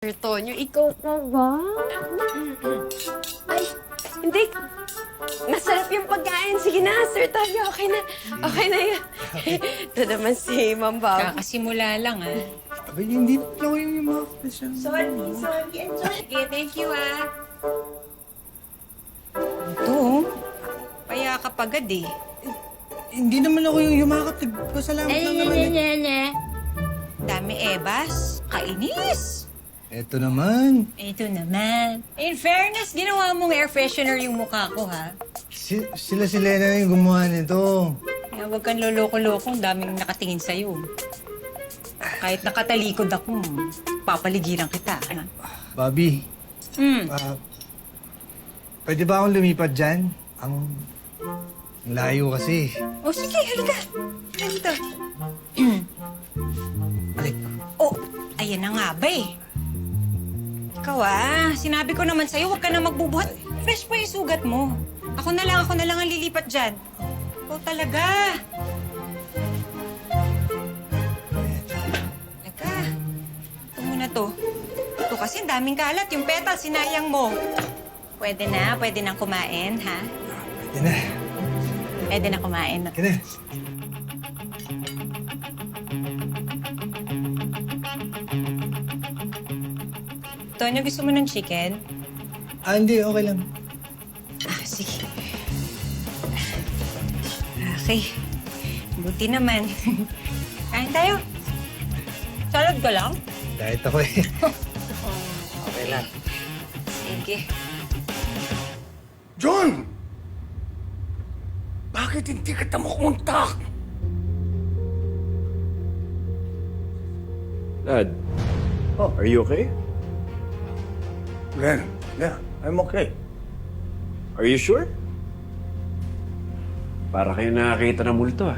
Sir Tonyo, ikaw pa ba? Ay, hindi. Masarap yung pagkain. Sige na, Sir Tonyo. Okay na. Okay na yan. Ito naman si Ma'am Bob. Kakasimula lang, ah. Abay, hindi na pala kayo yung mga kapasyan. Sorry. Enjoy. Sige, thank you, ah. Ito, kaya kapagad eh. Hindi naman ako yung yumakap. Pasalamat lang naman eh. Dami ebas, kainis. Eto naman. Ito naman. In fairness, ginawa mong air freshener yung mukha ko, ha? Sila si Lena na yung gumawa nito. Kaya huwag kang loloko-loko, ang daming nakatingin sa'yo. Kahit nakatalikod ako, papaligiran kita, ha? Bobby, pwede ba akong lumipat dyan? Ang layo kasi. O sige, halika. Halika. Balik. Oh, ayan na nga ba eh. Ikaw sinabi ko naman sa'yo, huwag ka na magbubuhat. Fresh pa yung sugat mo. Ako na lang ang lilipat dyan. Ikaw talaga. Teka, ito muna to. Ito kasi daming kalat, yung petal, sinayang mo. Pwede nang kumain, ha? Pwede na. Pwede na kumain. Pwede na. Tonyo, gusto mo ng chicken? Hindi. Okay lang. Sige. Okay. Buti naman. Kain tayo. Salad ka lang? Kahit ako eh. Okay lang. Sige. John! Bakit hindi kita makontak? Dad, are you okay? Glenn, yeah, I'm okay. Are you sure? Para kayo nakakita ng multo, ah.